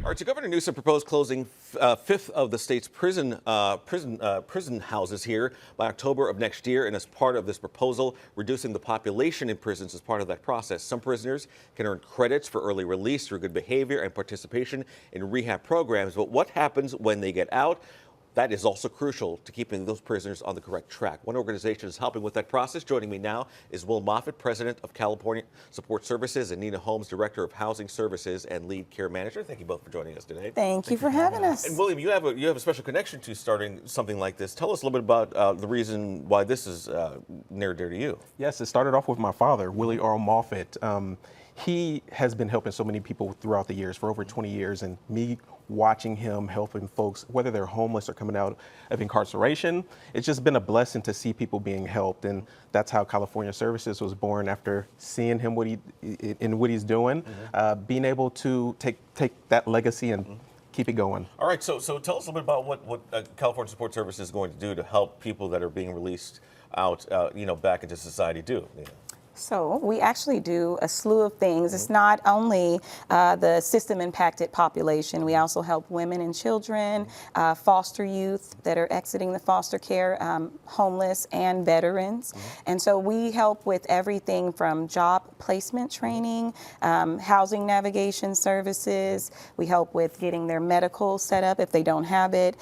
All right, so Governor Newsom proposed closing fifth of the state's prison houses here by October of next year. And as part of this proposal, reducing the population in prisons as part of that process. Some prisoners can earn credits for early release through good behavior and participation in rehab programs. But what happens when they get out? That is also crucial to keeping those prisoners on the correct track. One organization is helping with that process. Joining me now is Will Moffitt, President of California Support Services, and Nina Holmes, Director of Housing Services and Lead Care Manager. Thank you both for joining us today. Thank you for having us. And William, you have a special connection to starting something like this. Tell us a little bit about the reason why this is near and dear to you. Yes, it started off with my father, Willie Earl Moffitt. He has been helping so many people throughout the years, for over 20 years, and me watching him helping folks, whether they're homeless or coming out of incarceration, it's just been a blessing to see people being helped. And that's how California Services was born, after seeing him what he's doing, being able to take that legacy and keep it going. All right, so tell us a little bit about what California Support Services is going to do to help people that are being released out, back into society do. So we actually do a slew of things. It's not only the system-impacted population. We also help women and children, foster youth that are exiting the foster care, homeless, and veterans. And so we help with everything from job placement training, housing navigation services. We help with getting their medical set up if they don't have it,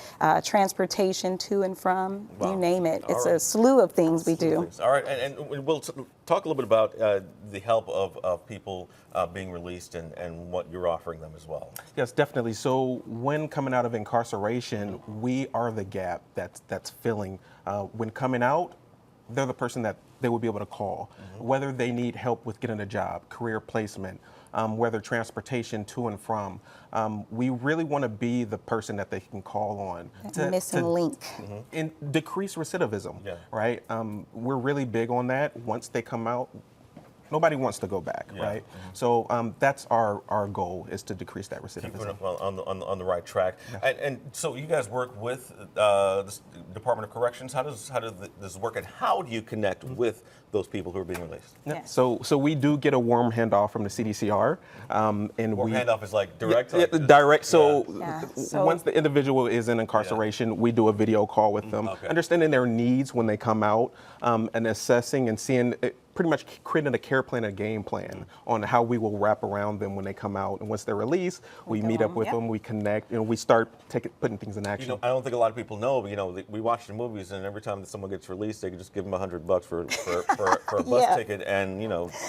transportation to and from, you name it. It's a slew of things we do. All right, and we'll talk a little bit about the help of people being released and what you're offering them as well. Yes, definitely. So when coming out of incarceration, we are the gap that's filling. When coming out, they're the person that they will be able to call, whether they need help with getting a job, career placement, whether transportation to and from. We really want to be the person that they can call on. That missing link. And decrease recidivism, right? We're really big on that. Once they come out, nobody wants to go back, right? So that's our goal, is to decrease that recidivism. Keeping it on the right track. And so you guys work with the Department of Corrections. How does this work, and how do you connect with those people who are being released? Yes. So we do get a warm handoff from the CDCR. And warm handoff is like direct? Direct. So So once the individual is in incarceration, we do a video call with them, understanding their needs when they come out, and assessing and seeing, pretty much creating a care plan, a game plan on how we will wrap around them when they come out. And once they're released, we meet up with them, we connect, and we start putting things in action. I don't think a lot of people know, but we watch the movies, and every time that someone gets released, they can just give them $100 for a bus ticket, and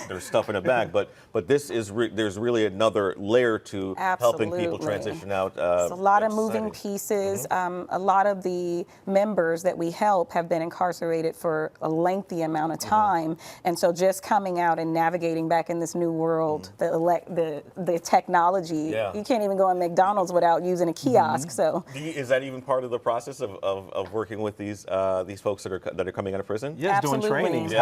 there's stuff in a bag. But this is there's really another layer to helping people transition out. It's a lot of moving pieces. A lot of the members that we help have been incarcerated for a lengthy amount of time, and so just coming out and navigating back in this new world, the technology, you can't even go on McDonald's without using a kiosk. So is that even part of the process of working with these folks that are coming out of prison? Yes, doing trainings.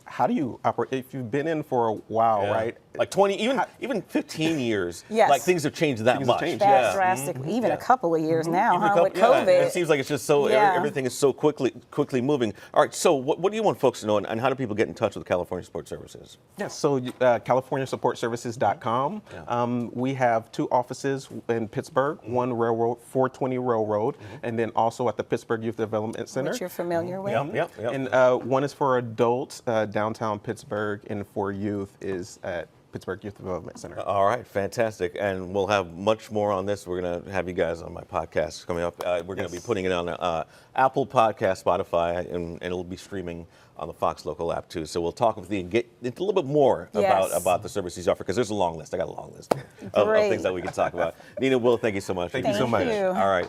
How do you operate if you've been in for a while, right? Like 20, even 15 years. Yes. Like things have changed that much. That drastically, even a couple of years now, with COVID. It seems like it's just so everything is so quickly moving. All right, so what do you want folks to know, and how do people get in touch with California Support Services? Yes, so CaliforniaSupportServices.com. We have 2 offices in Pittsburgh, one 420 Railroad, and then also at the Pittsburgh Youth Development Center. Which you're familiar with. Yep. And one is for adults, downtown Pittsburgh, and for youth is at Pittsburgh Youth Development Center. All right, fantastic. And we'll have much more on this. We're going to have you guys on my podcast coming up. We're going to be putting it on Apple Podcast, Spotify, and it'll be streaming on the Fox Local app too. So we'll talk with you and get into a little bit more about the services you offer, because there's a long list. I got a long list of things that we can talk about. Nina, Will, thank you so much. Thank you so much. All right.